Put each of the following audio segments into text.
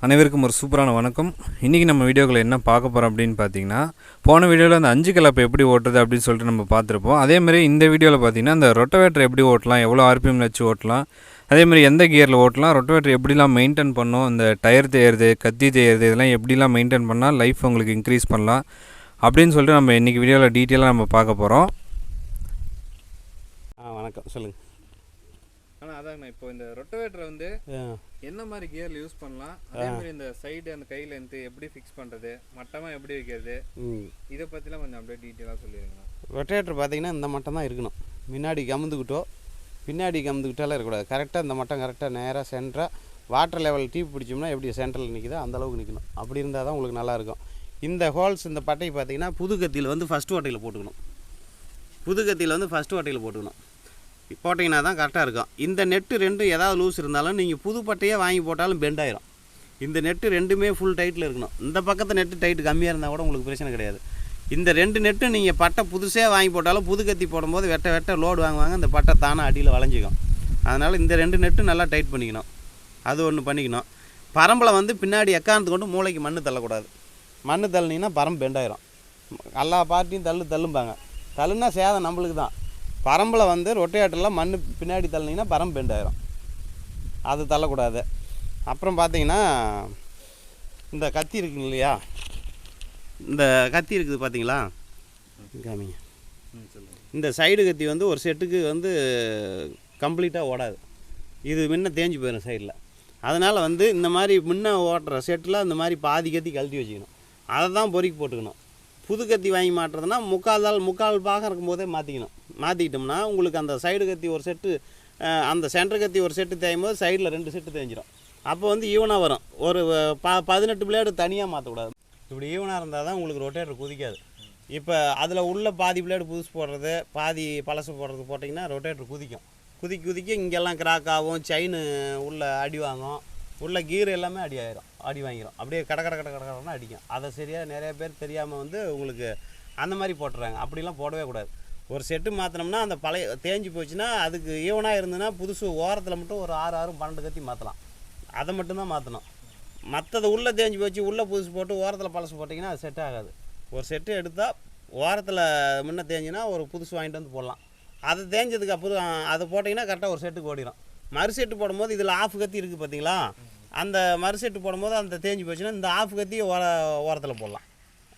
அனைவருக்கும் ஒரு சூப்பரான வணக்கம். இன்றைக்கி நம்ம வீடியோக்களை என்ன பார்க்க போகிறோம் அப்படின்னு பார்த்தீங்கன்னா, போன வீடியோவில் அந்த 5 கலப்பை எப்படி ஓட்டுறது அப்படின்னு சொல்லிட்டு நம்ம பார்த்துருப்போம். அதேமாதிரி இந்த வீடியோவில் பார்த்தீங்கன்னா அந்த ரொட்டவேட்டர் எப்படி ஓட்டலாம், எவ்வளோ ஆர்பிஎம்ல வச்சு ஓட்டலாம், அதேமாதிரி எந்த கியரில் ஓட்டலாம், ரொட்டவேட்டர் எப்படிலாம் மெயின்டைன் பண்ணணும், இந்த டயர் தேயிறது, கத்தி தேயிறது, இதெல்லாம் எப்படிலாம் மெயின்டைன் பண்ணால் லைஃப் உங்களுக்கு இன்க்ரீஸ் பண்ணலாம் அப்படின்னு சொல்லிட்டு நம்ம இன்றைக்கி வீடியோவில் டீட்டெயிலாக நம்ம பார்க்க போகிறோம். வணக்கம், சொல்லுங்கள். ஆனால் அதாங்கண்ணா, இப்போ இந்த ரொட்டவேட்டரை வந்து என்ன மாதிரி கியரில் யூஸ் பண்ணலாம், அதே மாதிரி இந்த சைடு அந்த கையில் இருந்து எப்படி ஃபிக்ஸ் பண்ணுறது, மட்டமாக எப்படி வைக்கிறது, இதை பற்றிலாம் கொஞ்சம் அப்படியே டீட்டெயிலாக சொல்லிடுங்கண்ணா. ரொட்டேட்டர் பார்த்தீங்கன்னா இந்த மட்டம் தான் இருக்கணும். முன்னாடி கமுந்துக்கிட்டோ பின்னாடி கமுந்துக்கிட்டாலும் இருக்கக்கூடாது. கரெக்டாக இந்த மட்டம் கரெக்டாக நேராக சென்டராக வாட்டர் லெவல் டீப் பிடிச்சோம்னா எப்படி சென்டரில் நிற்குதோ அந்தளவுக்கு நிற்கணும். அப்படி இருந்தால் தான் உங்களுக்கு நல்லாயிருக்கும். இந்த ஹோல்ஸ் இந்த பட்டை பார்த்தீங்கன்னா புது கத்தியில் வந்து ஃபஸ்ட்டு ஓட்டையில் போட்டுக்கணும். போட்டிங்கன்னா தான் கரெக்டாக இருக்கும். இந்த நெட்டு ரெண்டும் ஏதாவது லூஸ் இருந்தாலும் நீங்கள் புது பட்டையே வாங்கி போட்டாலும் பெண்ட் ஆயிரும். இந்த நெட்டு ரெண்டுமே ஃபுல் டைட்டில் இருக்கணும். இந்த பக்கத்து நெட்டு டைட்டு கம்மியாக இருந்தால் கூட உங்களுக்கு பிரச்சனை கிடையாது. இந்த ரெண்டு நெட்டு நீங்கள் பட்டை புதுசாக வாங்கி போட்டாலும் புது கத்தி போடும்போது வெட்ட லோடு வாங்குவாங்க, இந்த பட்டை தானே அடியில் வளைஞ்சிக்கும். அதனால் இந்த ரெண்டு நெட்டு நல்லா டைட் பண்ணிக்கணும். அது ஒன்று பண்ணிக்கணும். பரம்பில் வந்து பின்னாடி எக்காரணத்து கொண்டு மூளைக்கு மண் தள்ளக்கூடாது. மண் தள்ளினீங்கன்னா பரம்பு பெண்ட் ஆயிரும். எல்லா பார்ட்டியும் தள்ளும்பாங்க. தள்ளுனா சேதம் நம்மளுக்கு தான். பரம்பில் வந்து ரொட்டேட்டரில் மண் பின்னாடி தள்ளினீங்கன்னா பரம்பு பெண்ட் ஆயிரும். அது தள்ளக்கூடாது. அப்புறம் பார்த்தீங்கன்னா இந்த கத்தி இருக்குங்க இல்லையா, இந்த கத்தி இருக்குது பார்த்தீங்களா, காமிங்க. இந்த சைடு கத்தி வந்து ஒரு செட்டுக்கு வந்து கம்ப்ளீட்டாக ஓடாது. இது முன்ன தேஞ்சு போயிடும் சைடில். அதனால் வந்து இந்த மாதிரி முன்ன ஓட்டுற செட்டில் இந்த மாதிரி பாதி கத்தி கழட்டி வச்சுக்கணும். அதை தான் பொறுக்கி போட்டுக்கணும். புது கத்தி வாங்கி மாட்டுறதுனா முக்கால் பாகம் இருக்கும்போதே மாற்றிக்கிட்டோம்னா உங்களுக்கு அந்த சைடு கத்தி ஒரு செட்டு, அந்த சென்டர் கத்தி ஒரு செட்டு தேயும் போது சைடில் 2 செட்டு தேஞ்சிடும். அப்போ வந்து ஈவனாக வரும். ஒரு 18 பிளேடு தனியாக மாற்றக்கூடாது. இப்படி ஈவனாக இருந்தால் தான் உங்களுக்கு ரொட்டேட்டர் குதிக்காது. இப்போ அதில் உள்ள பாதி பிளேடு புதுசு போடுறது, பாதி பழசு போடுறது போட்டிங்கன்னா ரொட்டேட்டர் குதிக்க இங்கெல்லாம் கிராக் ஆகும், செயின் உள்ள அடி வாங்கும், உள்ள கீர் எல்லாமே அடி வாங்கிடும். அப்படியே கடன்னு அடிக்கும். அதை சரியாக நிறைய பேர் தெரியாமல் வந்து உங்களுக்கு அந்த மாதிரி போட்டுறாங்க. அப்படிலாம் போடவே கூடாது. ஒரு செட்டு மாற்றினோம்னா அந்த பழைய தேஞ்சு போச்சுன்னா அதுக்கு ஈவனாக இருந்ததுன்னா புதுசு ஓரத்தில் மட்டும் ஒரு 6 12 கத்தி மாற்றலாம். அதை மட்டும்தான் மாற்றணும். மற்றது உள்ளே தேஞ்சு போச்சு, உள்ளே புதுசு போட்டு ஓரத்தில் பழசு போட்டிங்கன்னா அது செட் ஆகாது. ஒரு செட்டு எடுத்தால் ஓரத்தில் முன்ன தேஞ்சுன்னா ஒரு புதுசு வாங்கிட்டு வந்து போடலாம். அதை தேஞ்சதுக்கு அப்புறம் அதை போட்டிங்கன்னா கரெக்டாக ஒரு செட்டுக்கு ஓடிடும். மறு செட்டு போடும்போது இதில் ஆஃப் கத்தி இருக்குது பார்த்தீங்களா, அந்த மறு செட்டு போடும்போது அந்த தேஞ்சு போச்சுன்னா இந்த ஆஃப் கத்தி ஓரத்தில் போடலாம்.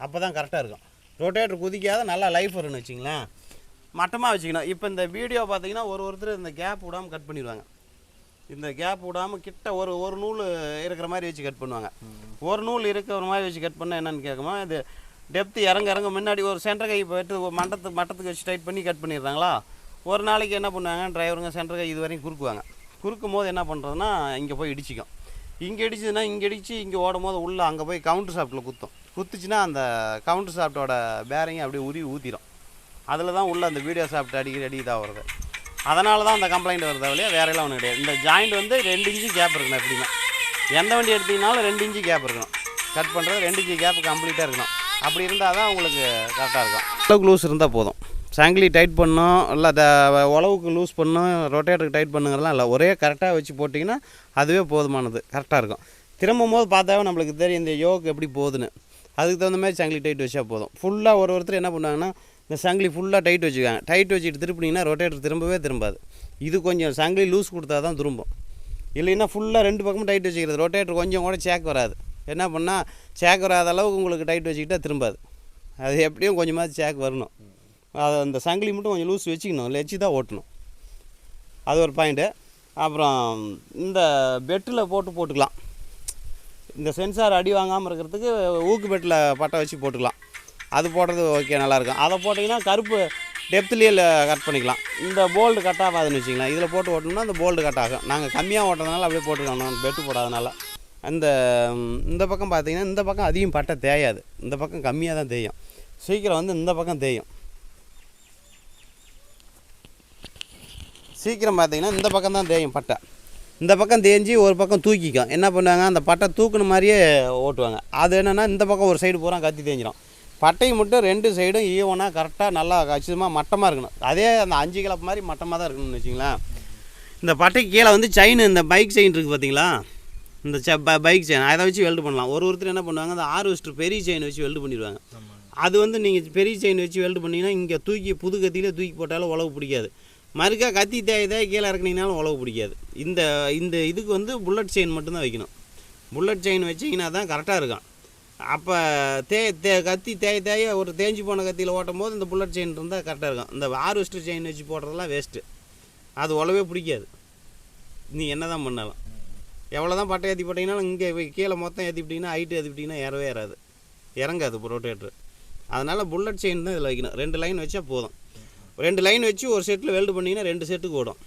அப்போ தான் கரெக்டாக இருக்கும். ரொட்டேட்டர் குதிக்காத நல்லா லைஃப் வரும்னு வச்சிங்களேன். மட்டமாக வச்சுக்கணும். இப்போ இந்த வீடியோ பார்த்தீங்கன்னா ஒருத்தர் இந்த கேப் விடாமல் கட் பண்ணிடுவாங்க. இந்த கேப் விடாமல் கிட்ட ஒரு நூல் இருக்கிற மாதிரி வச்சு கட் பண்ணுவாங்க. ஒரு நூல் இருக்கிற மாதிரி வச்சு கட் பண்ணால் என்னென்னு கேட்குமா, இது டெப்த்து இறங்க முன்னாடி ஒரு சென்டர் கை போய்ட்டு மட்டத்துக்கு வச்சு டைட் பண்ணி கட் பண்ணிடுறாங்களா. ஒரு நாளைக்கு என்ன பண்ணுவாங்க, டிரைவருங்க சென்டர் கை இது வரைக்கும் குறுக்கும் போது என்ன பண்ணுறதுன்னா இங்கே போய் இடிச்சிக்கும். இங்கே இடிச்சதுன்னா இங்கே இடித்து இங்கே ஓடும் போது உள்ளே அங்கே போய் கவுண்டர் சாஃப்ட்டில் குத்துச்சுன்னா அந்த கவுண்டர் சாஃப்ட்டோட பேரிங்கை அப்படியே ஊற்றிடும். அதில் தான் உள்ள அந்த வீடியோ சாஃப்ட் அடிக்கடி இதாக வருது. அதனால தான் அந்த கம்ப்ளைண்ட் வருது. வழியாக வேறையெல்லாம் ஒன்றும் கிடையாது. இந்த ஜாயிண்ட் வந்து 2 இன்ச்சு கேப் இருக்கணும். எப்படின்னா எந்த வண்டி எடுத்திங்கனாலும் 2 இன்ச்சு கேப் இருக்கணும். கட் பண்ணுறது 2 இன்ச்சு கேப் கம்ப்ளீட்டாக இருக்கணும். அப்படி இருந்தால் தான் உங்களுக்கு கரெக்டாக இருக்கும். அளவுக்கு லூஸ் இருந்தால் போதும். சங்கிலி டைட் பண்ணணும், இல்லை உழவுக்கு லூஸ் பண்ணணும், ரொட்டேட்டருக்கு டைட் பண்ணுங்கிறதுலாம் இல்லை. ஒரே கரெக்டாக வச்சு போட்டிங்கன்னா அதுவே போதுமானது, கரெக்டாக இருக்கும். திரும்பும் போது பார்த்தாவே நம்மளுக்கு தெரியும் இந்த யோக் எப்படி போகுதுன்னு. அதுக்கு தகுந்த மாதிரி சங்கிலி டைட் வச்சா போதும். ஃபுல்லாக ஒருத்தர் என்ன பண்ணுவாங்கன்னா இந்த சங்கிலி ஃபுல்லாக டைட் வச்சுக்காங்க. டைட் வச்சுட்டு திருப்பினீங்கன்னா ரொட்டேட்டர் திரும்பாது. இது கொஞ்சம் சங்கிலி லூஸ் கொடுத்தா தான் திரும்பும். இல்லைன்னா ஃபுல்லாக 2 பக்கமும் டைட் வச்சுக்கிறது ரொட்டேட்டர் கொஞ்சம் கூட சேக் வராது. என்ன பண்ணால் சேக் வராத அளவுக்கு உங்களுக்கு டைட் வச்சுக்கிட்டால் திரும்பாது. அது எப்படியும் கொஞ்சமாவது சேக் வரணும். அது அந்த சங்கிலி மட்டும் கொஞ்சம் லூஸ் வச்சுக்கணும், வச்சு தான் ஓட்டணும். அது ஒரு பாயிண்ட்டு. அப்புறம் இந்த பெட்டில் போட்டுக்கலாம். இந்த சென்சார் அடி வாங்காமல் இருக்கிறதுக்கு ஊக்கு பெட்டில் பட்டை வச்சு போட்டுக்கலாம். அது போடுறது ஓகே, நல்லாயிருக்கும். அதை போட்டிங்கன்னா கருப்பு டெப்த்துலேயே கட் பண்ணிக்கலாம். இந்த போல்டு கட் ஆகாதுன்னு வச்சிங்களேன். இதில் போட்டு ஓட்டணும்னா அந்த போல்டு கட் ஆகும். நாங்கள் கம்மியாக ஓட்டுறதுனால அப்படியே போட்டுருக்கோம், பெட்டு போடாதனால. இந்த பக்கம் பார்த்தீங்கன்னா இந்த பக்கம் அதிகம் பட்டை தேயாது. இந்த பக்கம் கம்மியாக தான் தேயும். சீக்கிரம் வந்து இந்த பக்கம் தேயும். சீக்கிரம் பார்த்தீங்கன்னா இந்த பக்கம் தான் தேயும் பட்டை. இந்த பக்கம் தேஞ்சி ஒரு பக்கம் தூக்கிக்கும். என்ன பண்ணுவாங்க, அந்த பட்டை தூக்குன மாதிரியே ஓட்டுவாங்க. அது என்னென்னா இந்த பக்கம் ஒரு சைடு பூரா கத்தி தேஞ்சிடும். பட்டை மட்டும் 2 சைடும் ஈவனாக கரெக்டாக நல்லா கச்சிதமாக மட்டமாக இருக்கணும். அதே அந்த 5 கிலப்பு மாதிரி மட்டமாக தான் இருக்கணும்னு வச்சிங்களேன். இந்த பட்டைக்கு கீழே வந்து செயின், இந்த பைக் செயின் இருக்குது பார்த்தீங்களா, இந்த பைக் செயின் அதை வச்சு வெல்டு பண்ணலாம். ஒருத்தர் என்ன பண்ணுவாங்க, அந்த ஹார்வெஸ்டர் பெரிய செயின் வச்சு வெல்டு பண்ணிடுவாங்க. அது வந்து நீங்கள் பெரிய செயின் வச்சு வெல்டு பண்ணிங்கன்னா இங்கே தூக்கி புது கத்தியிலே தூக்கி போட்டாலும் உழவு பிடிக்காது. மறுக்கா கத்தி தேய் கீழே இறக்குனீங்கனாலும் உழவு பிடிக்காது. இந்த இந்த இதுக்கு வந்து புல்லட் செயின் மட்டும்தான் வைக்கணும். புல்லட் செயின் வச்சிங்கன்னா தான் கரெக்டாக இருக்கும். அப்போ கத்தி தேய ஒரு தேஞ்சு போன கத்தியில் ஓட்டும் போது இந்த புல்லட் செயின் இருந்தால் கரெக்டாக இருக்கும். இந்த ஹார்வெஸ்டர் செயின் வச்சு போடுறதெல்லாம் வேஸ்ட்டு. அது உழவே பிடிக்காது. நீ என்ன தான் பண்ணாலும் எவ்வளோ தான் பட்டை ஏற்றி போட்டிங்கனாலும் இங்கே கீழே மொத்தம் ஏற்றிப்பிட்டிங்கன்னா ஹைட்டு ஏற்றிப்பிட்டிங்கன்னா ஏறவே ஏறாது, இறங்காது ரொட்டேட்ரு. அதனால் புல்லட் செயின் தான் இதில் வைக்கணும். 2 லைன் வச்சா போதும். 2 லைன் வச்சு ஒரு செட்டில் வெல்டு பண்ணிங்கன்னா 2 செட்டுக்கு ஓடும்.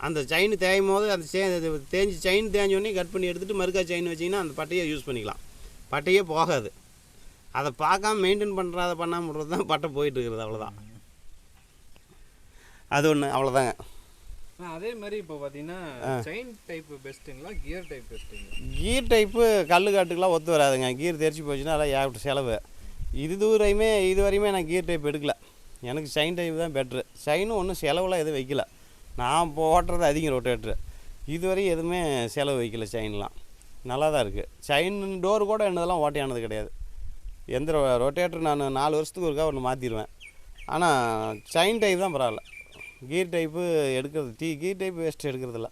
அந்த செயின் தேயும் போது அந்த செயின் தேஞ்சோடனே கட் பண்ணி எடுத்துகிட்டு மறுக்கா செயின் வச்சிங்கன்னா அந்த பட்டையை யூஸ் பண்ணிக்கலாம். பட்டையே போகாது. அதை பார்க்காம மெயின்டைன் பண்ணுறத பண்ணாமல் விட்றது தான் பட்டை போயிட்டுருக்குறது. அவ்வளோதான். அது ஒன்று, அவ்வளோதாங்க. அதே மாதிரி இப்போ பார்த்தீங்கன்னா செயின் டைப்பு பெஸ்ட்டுங்களா, கியர் டைப் பெஸ்ட்டுங்களா? கியர் டைப்பு கல் காட்டுக்கெலாம் ஒத்து வராதுங்க. கியர் தெரிச்சு போச்சுன்னா அதெல்லாம் ஏகப்பட்ட செலவு. இது வரையுமே நான் கியர் டைப் எடுக்கல. எனக்கு செயின் டைப் தான் பெட்ரு. செயினும் ஒன்றும் செலவுலாம் எதுவும் வைக்கல. நான் இப்போ ஓட்டுறது அதிகம் ரொட்டேட்ரு. இதுவரையும் எதுவுமே செலவு வைக்கல. செயின்லாம் நல்லா தான் இருக்குது. செயின் டோர் கூட என்னதெல்லாம் ஓட்டையானது கிடையாது. எந்த ரொட்டேட்ரு நான் 4 வருஷத்துக்கு ஒருக்கா ஒன்று மாற்றிடுவேன். ஆனால் செயின் டைப் தான் பரவாயில்ல. கியர் டைப்பு எடுக்கிறது கியர் டைப் வேஸ்ட்டு எடுக்கிறதில்ல.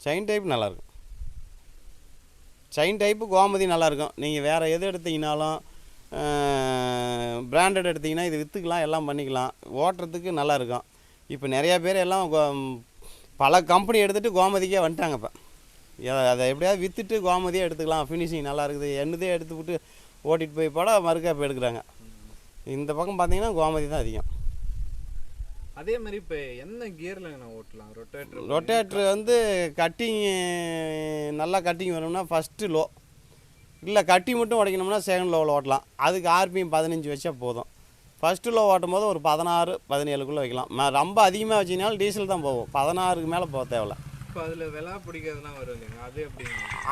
செயின் டைப் நல்லாயிருக்கும். செயின் டைப்பு கோமதி நல்லாயிருக்கும். நீங்கள் வேறு எது எடுத்தீங்கனாலும் பிராண்டட் எடுத்திங்கன்னா இது விற்றுக்கலாம், எல்லாம் பண்ணிக்கலாம். ஓட்டுறதுக்கு நல்லாயிருக்கும். இப்போ நிறையா பேர் எல்லாம் பல கம்பெனி எடுத்துகிட்டு கோமதிக்கே வந்துட்டாங்க. இப்போ அதை எப்படியாவது விற்றுட்டு கோமதியே எடுத்துக்கலாம், ஃபினிஷிங் நல்லா இருக்குது, என்னதே எடுத்துவிட்டு ஓட்டிகிட்டு போய் போட மறுக்கா இப்போ எடுக்கிறாங்க. இந்த பக்கம் பார்த்தீங்கன்னா கோமதி தான் அதிகம். அதே மாதிரி இப்போ என்ன கியரில் நான் ஓட்டலாம் ரொட்டேட்ரு வந்து கட்டிங் நல்லா கட்டிங் வேணும்னா ஃபஸ்ட்டு லோ, இல்லை கட்டி மட்டும் உடைக்கணும்னா செகண்ட் லோவில் ஓட்டலாம். அதுக்கு ஆர்பிஎம் 15 வச்சா போதும். ஃபஸ்ட்டு லோ ஓட்டும் போது ஒரு 16, 17க்குள்ளே வைக்கலாம். ரொம்ப அதிகமாக வச்சிங்கனாலும் டீசல் தான் போகும். 16க்கு மேலே போக தேவையில்ல. இப்போ அதில் விலா பிடிக்கிறதுலாம் வரும் இல்லைங்க, அது எப்படி?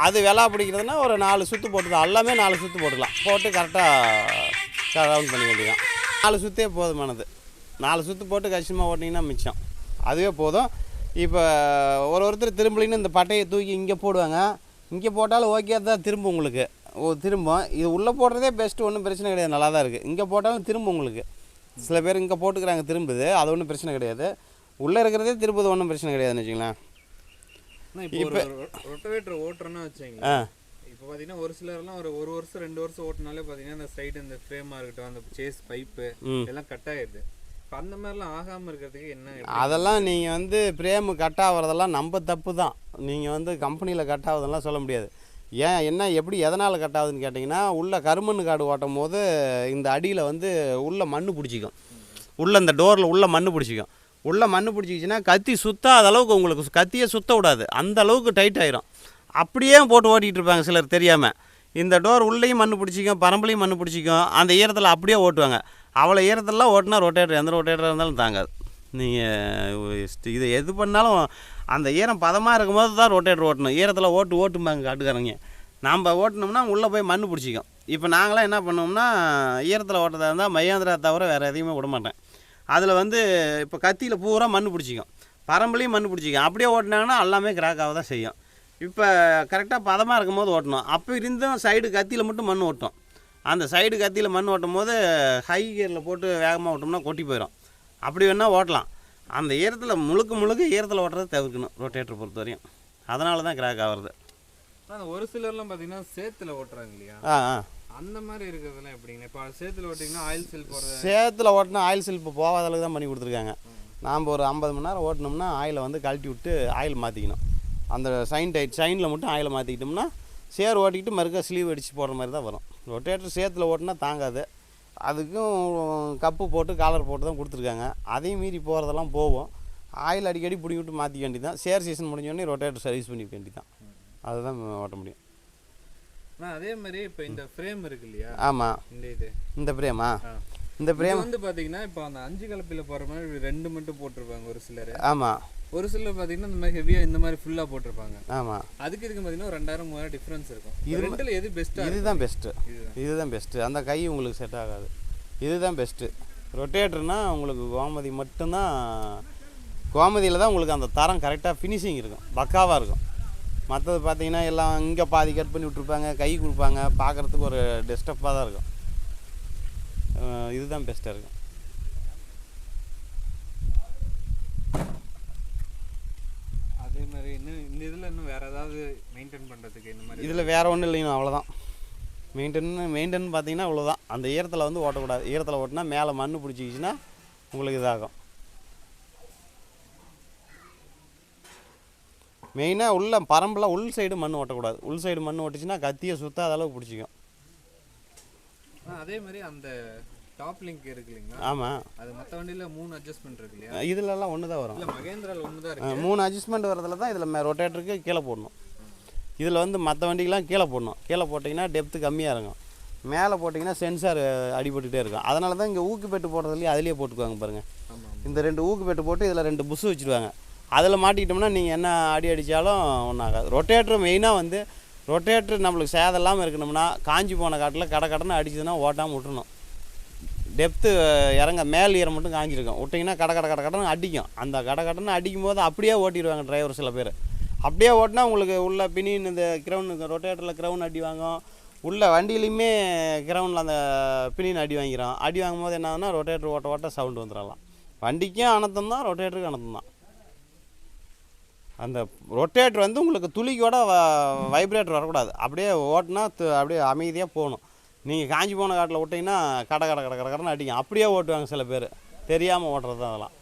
அது விலா பிடிக்கிறதுனா ஒரு 4 சுற்று போட்டுக்கலாம். எல்லாமே 4 சுற்று போட்டுக்கலாம். போட்டு கரெக்டாக ரவுண்ட் பண்ணி வேண்டியதான். 4 சுற்றே போதுமானது. 4 சுற்று போட்டு கஷ்டமாக ஓட்டிங்கன்னா மிச்சம். அதுவே போதும். இப்போ ஒருத்தர் திரும்பலின்னு இந்த பட்டையை தூக்கி இங்கே போடுவாங்க. இங்கே போட்டாலும் ஓகே தான், திரும்ப உங்களுக்கு திரும்பும். இது உள்ளே போடுறதே பெஸ்ட்டு, ஒன்றும் பிரச்சனை கிடையாது, நல்லா தான் இருக்குது. இங்கே போட்டாலும் திரும்ப உங்களுக்கு சில பேர் இங்கே போட்டுக்கிறாங்க, திரும்புது, அது ஒன்றும் பிரச்சனை கிடையாது. உள்ளே இருக்கிறதே திரும்புது, ஒன்றும் பிரச்சனை கிடையாதுன்னு வச்சுங்களேன். இப்போ ரொட்டவேட்டர் ஓட்டுறோன்னா வச்சுங்களா, இப்போ பார்த்தீங்கன்னா ஒரு சிலர்லாம் ஒரு வருஷம் 2 வருஷம் ஓட்டினாலே பார்த்தீங்கன்னா அந்த சைடு இந்த ஃப்ரேமாக இருக்கட்டும், அந்த சேஸ் பைப்பு எல்லாம் கட் ஆகிடுது. இப்போ அந்த மாதிரிலாம் ஆகாமல் இருக்கிறதுக்கு என்ன? அதெல்லாம் நீங்கள் வந்து ஃப்ரேமு கட் ஆகிறதெல்லாம் நம்ம தப்பு தான். நீங்கள் வந்து கம்பெனியில் கட் ஆகுதுலாம் சொல்ல முடியாது. என்ன எப்படி எதனால் கட் ஆகுதுன்னு கேட்டிங்கன்னா, உள்ள கருமண் காடு ஓட்டும் போது இந்த அடியில் வந்து உள்ள மண் பிடிச்சிக்கும். உள்ள இந்த டோரில் உள்ள மண் பிடிச்சிக்கும். உள்ள மண் பிடிச்சிக்கிச்சின்னா கத்தி சுத்தாத அளவுக்கு, உங்களுக்கு கத்தியே சுத்த விடாது, அந்த அளவுக்கு டைட் ஆயிரும். அப்படியே போட்டு ஓட்டிகிட்டு இருப்பாங்க சிலர் தெரியாமல். இந்த டோர் உள்ளேயும் மண் பிடிச்சிக்கும், பரம்பலையும் மண் பிடிச்சிக்கும். அந்த ஈரத்தில் அப்படியே ஓட்டுவாங்க. அவ்வளோ ஈரத்தெல்லாம் ஓட்டினா ரொட்டேட்டர் எந்த ரொட்டேட்டராக இருந்தாலும் தாங்காது. நீங்கள் இது எது பண்ணாலும் அந்த ஈரம் பதமாக இருக்கும்போது தான் ரொட்டேட்டர் ஓட்டணும். ஈரத்தில் ஓட்டும்பாங்க காட்டுக்காரங்க. நாம் ஓட்டினோம்னா உள்ளே போய் மண் பிடிச்சிக்கும். இப்போ நாங்களாம் என்ன பண்ணோம்னா, ஈரத்தில் ஓட்டுறதா இருந்தால் மையாந்திரா தவிர வேறு எதையுமே விட மாட்டேன். அதில் வந்து இப்போ கத்தியில் பூரா மண் பிடிச்சிக்கும், பரம்பலையும் மண் பிடிச்சிக்கும். அப்படியே ஓட்டினாங்கன்னா எல்லாமே கிராக்காக தான் செய்யும். இப்போ கரெக்டாக பதமாக இருக்கும் போது ஓட்டணும். அப்போ இருந்தும் சைடு கத்தியில் மட்டும் மண் ஓட்டும். அந்த சைடு கத்தியில் மண் ஓட்டும் போது ஹை கியரில் போட்டு வேகமாக ஓட்டோம்னா கொட்டி போயிடும். அப்படி வேணால் ஓட்டலாம். அந்த ஈரத்தில் முழுக்க ஈரத்தில் ஓட்டுறதை தவிர்க்கணும் ரொட்டேட்டர் பொறுத்த வரையும். அதனால தான் கிராக் ஆகிறது. ஒரு சிலர்லாம் பார்த்தீங்கன்னா சேத்துல ஓட்டுறாங்க இல்லையா, அந்த மாதிரி இருக்கிறதுலாம் எப்படிங்க? இப்போ சேத்துல ஓட்டிங்கன்னா ஆயில் சில் போடுறது, சேத்துல ஓட்டினா ஆயில் சில் இப்போ போகாத அளவுக்கு தான் பண்ணி கொடுத்துருக்காங்க. நாம் ஒரு 50 மணி நேரம் ஓட்டினோம்னா ஆயிலை வந்து கழட்டி விட்டு ஆயில் மாற்றிக்கணும். அந்த சைனில் மட்டும் ஆயிலை மாற்றிக்கிட்டோம்னா சேர் ஓட்டிக்கிட்டு மறுக்கா ஸ்லீவ் அடித்து போடுற மாதிரி தான் வரும். ரொட்டேட்டர் சேத்துல ஓட்டினா தாங்காது. அதுக்கும் கப்பு போட்டு காலர் போட்டு தான் கொடுத்துருக்காங்க. அதையும் மீறி போகிறதெல்லாம் போகும். ஆயில் அடிக்கடி பிடிங்கி விட்டு மாற்றிக்க வேண்டி தான். சேர் சீசன் முடிஞ்சோடனே ரொட்டேட்டர் சர்வீஸ் பண்ணிக்க வேண்டி தான். அதுதான் ஓட்ட முடியும். அதே மாதிரி இப்போ இந்த ஃப்ரேம் இருக்கு இல்லையா? ஆமாம், இந்த ஃப்ரேமா, இந்த ஃப்ரேம் வந்து பார்த்தீங்கன்னா இப்போ அந்த 5 கலப்பில் போகிற மாதிரி 2 மட்டும் போட்டிருப்பாங்க ஒரு சிலர். ஆமாம், ஒரு சிலர் பார்த்தீங்கன்னா இந்த மாதிரி ஹெவியாக இந்த மாதிரி ஃபுல்லாக போட்டிருப்பாங்க. ஆமாம், அதுக்கு இதுக்கு பார்த்தீங்கன்னா ஒரு 2000-3000 டிஃப்ரென்ஸ் இருக்கும். இது ரெண்டில் எது பெஸ்ட்டாக? இதுதான் பெஸ்ட்டு. அந்த கை உங்களுக்கு செட் ஆகாது. இதுதான் பெஸ்ட்டு. ரொட்டேட்டர்னா உங்களுக்கு கோமதி மட்டும்தான். கோமதியில் தான் உங்களுக்கு அந்த தரம் கரெக்டாக ஃபினிஷிங் இருக்கும், பக்காவாக இருக்கும். மற்றது பார்த்தீங்கன்னா எல்லாம் இங்கே பாதி கட் பண்ணி விட்ருப்பாங்க, கை கொடுப்பாங்க, பார்க்குறதுக்கு ஒரு டிஸ்டர்பாக தான் இருக்கும். இதுதான் பெஸ்ட்டாக இருக்கும். அதே மாதிரி இன்னும் இந்த இதில் இன்னும் வேறு ஏதாவது மெயின்டைன் பண்ணுறதுக்கு இந்த மாதிரி இதில் வேறு ஒன்றும் இல்லைங்க, அவ்வளோதான். மெயின்டைன் பார்த்தீங்கன்னா அவ்வளோதான். அந்த ஈரத்தில் வந்து ஓட்டக்கூடாது. ஈரத்தில் ஓட்டினா மேலே மண் பிடிச்சிக்கிச்சின்னா உங்களுக்கு இதாகும். மெயினாக உள்ள பரம்பில் உள் சைடு மண் ஓட்டக்கூடாது. உள் சைடு மண் ஓட்டிச்சுன்னா கத்தியை சுத்தாத அளவுக்கு பிடிச்சிக்கும். அதே மாதிரி அந்த டாப் லிங்க் இருக்கு இல்லைங்களா? ஆமாம், அது மற்ற வண்டியில் 3 அட்ஜஸ்ட்மெண்ட் இருக்கு இல்லையா? இதிலெல்லாம் ஒன்று தான் வரும். இல்லை, மகேந்திராவில் ஒன்று தான் இருக்குது. 3 அட்ஜஸ்ட்மெண்ட் வரதுல தான் இதில் ரொட்டேட்டருக்கு கீழே போடணும். இதில் வந்து மற்ற வண்டிக்கெலாம் கீழே போடணும். கீழே போட்டிங்கன்னா டெப்த்து கம்மியாக இருக்கும். மேலே போட்டிங்கன்னா சென்சார் அடிபட்டுகிட்டே இருக்கும். அதனால தான் இங்கே ஊக்கு பெட்டு போடுறதுலேயே அதிலே போட்டுக்குவாங்க பாருங்கள். இந்த 2 ஊக்கு பெட்டு போட்டு இதில் 2 புஷ் வச்சுருவாங்க. அதில் மாட்டிக்கிட்டோம்னா நீங்கள் என்ன அடி அடித்தாலும் ஒன்றும் ஆகாது. ரொட்டேட்ரு மெயினாக வந்து ரொட்டேட்ரு நம்மளுக்கு சேதம் இல்லாமல் இருக்கணும்னா காஞ்சி போன காட்டில் கடன்னு அடிச்சதுன்னா ஓட்டாமல் விட்டுறணும். டெப்த்து இறங்க மேல் ஈரம் மட்டும் காஞ்சிருக்கும். விட்டிங்கன்னா கடன்னு அடிக்கும். அந்த கடன்னு அடிக்கும் போது அப்படியே ஓட்டிடுவாங்க டிரைவர் சில பேர். அப்படியே ஓட்டினா உங்களுக்கு உள்ள பினின் இந்த கிரவுன் ரொட்டேட்டரில் கிரவுன் அடி வாங்கும். உள்ள வண்டியிலையுமே கிரவுண்டில் அந்த பினின் அடி வாங்கிறோம். அடி வாங்கும் போது என்ன ஆகுதுன்னா ரொட்டேட்டர் ஓட்ட சவுண்டு வந்துடலாம். வண்டிக்கும் அனர்த்தம் தான், ரொட்டேட்டருக்கு அனர்த்தம் தான். அந்த ரொட்டேட்டர் வந்து உங்களுக்கு துளிக்கோட வைப்ரேட்டர் வரக்கூடாது. அப்படியே ஓட்டினா அப்படியே அமைதியாக போகணும். நீங்கள் காஞ்சி போன காட்டில் விட்டிங்கன்னா கடன்னு அடிக்கும். அப்படியே ஓட்டுவாங்க சில பேர், தெரியாமல் ஓட்டுறது தான் அதெல்லாம்.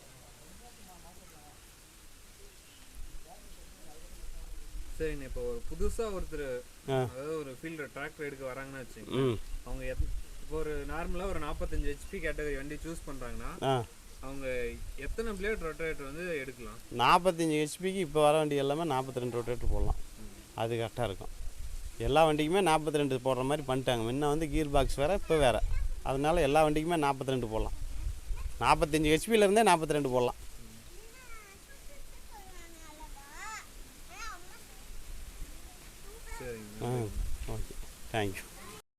சரிங்க, இப்போ ஒரு புதுசாக ஒருத்தர் அதாவது ஒரு ஃபீல்டர் டிராக்டர் எடுக்க வராங்கன்னு வச்சுக்கோங்க. அவங்க இப்போ ஒரு நார்மலாக ஒரு 45 HP கேட்டகரி வண்டி சூஸ் பண்ணுறாங்கன்னா அவங்க எத்தனை பிளேட் ரொட்டேட்டர் வந்து எடுக்கலாம்? 45 ஹெச்பிக்கு இப்போ வர வண்டி எல்லாமே 42 ரொட்டேட்டர் போடலாம். அது கரெக்டாக இருக்கும். எல்லா வண்டிக்குமே 42 போடுற மாதிரி பண்ணிட்டாங்க. முன்ன வந்து கீர் பாக்ஸ் வேறு, இப்போ வேறு. அதனால எல்லா வண்டிக்குமே 42 போடலாம். 45 ஹெச்பியிலேருந்தே 42 போடலாம். சரிங்க, ஓகே, தேங்க்யூ.